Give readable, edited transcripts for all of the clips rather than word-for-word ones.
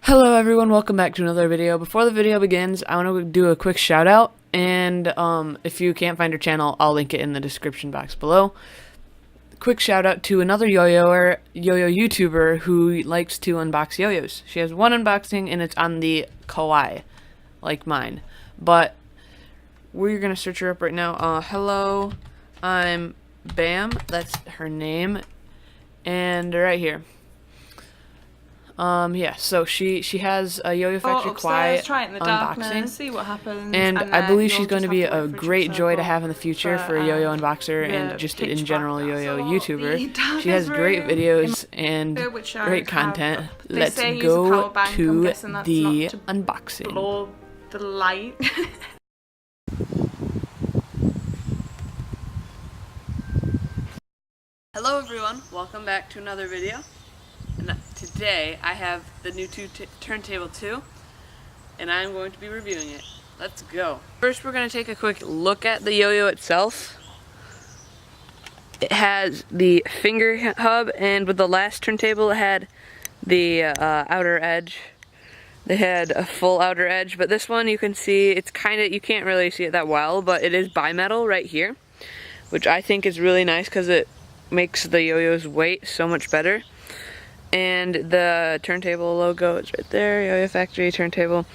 Hello everyone, welcome back to another video. Before the video begins, I want to do a quick shout out, and if you can't find her channel, I'll link it in the description box below. Quick shout out to another yo-yo YouTuber who likes to unbox yo-yos. She has one unboxing and it's on the Kawaii, like mine. But we're gonna search her up right now. Hello, I'm Bam, that's her name, and right here. Yeah, so she has a YoyoFactory unboxing, see what happens, and I believe she's going to be a great joy to have in the future for a yo-yo unboxer and just in general yo-yo YouTuber. She has great videos and great content. Let's go to the unboxing. The light. Hello everyone, welcome back to another video. And today I have the new Turntable 2, and I'm going to be reviewing it. Let's go. First we're going to take a quick look at the yo-yo itself. It has the finger hub, and with the last turntable it had the outer edge. They had a full outer edge, but this one you can see it's kind of, you can't really see it that well, but it is bimetal right here, which I think is really nice because it makes the yo-yo's weight so much better. And the turntable logo is right there, YoyoFactory Turntable.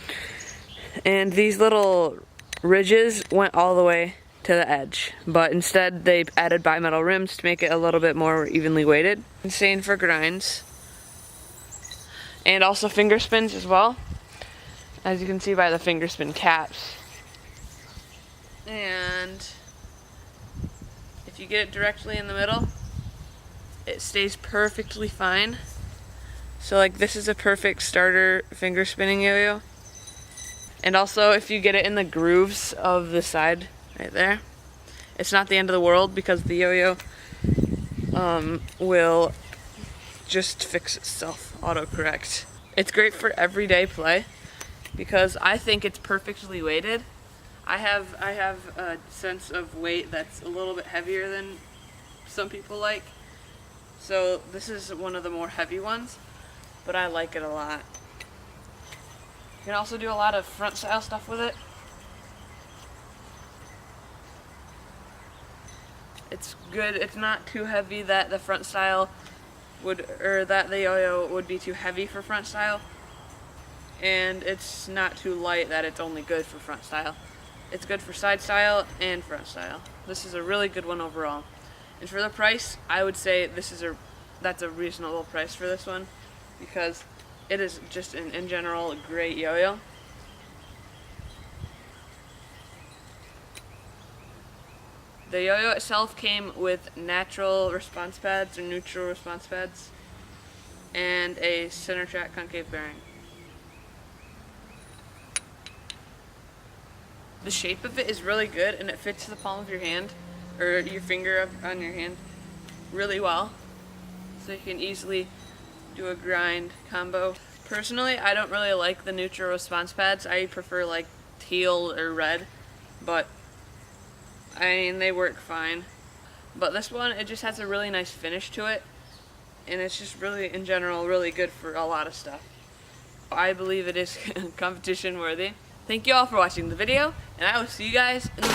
And these little ridges went all the way to the edge, but instead they added bimetal rims to make it a little bit more evenly weighted. Insane for grinds. And also finger spins as well, as you can see by the finger spin caps. And if you get it directly in the middle, it stays perfectly fine. So like this is a perfect starter finger spinning yo-yo. And also if you get it in the grooves of the side right there, it's not the end of the world because the yo-yo will just fix itself, autocorrect. It's great for everyday play because I think it's perfectly weighted. I have a sense of weight that's a little bit heavier than some people like. So this is one of the more heavy ones, but I like it a lot. You can also do a lot of front style stuff with it. It's good, it's not too heavy that the front style would, or that the yo-yo would be too heavy for front style. And it's not too light that it's only good for front style. It's good for side style and front style. This is a really good one overall. And for the price, I would say that's a reasonable price for this one, because it is just in general a great yo-yo. The yo-yo itself came with natural response pads or neutral response pads and a center track concave bearing. The shape of it is really good and it fits the palm of your hand or your finger on your hand really well, so you can easily do a grind combo. Personally, I don't really like the neutral response pads. I prefer like teal or red, but I mean they work fine. But this one, it just has a really nice finish to it, and it's just really in general really good for a lot of stuff. I believe it is competition worthy. Thank you all for watching the video, and I will see you guys in the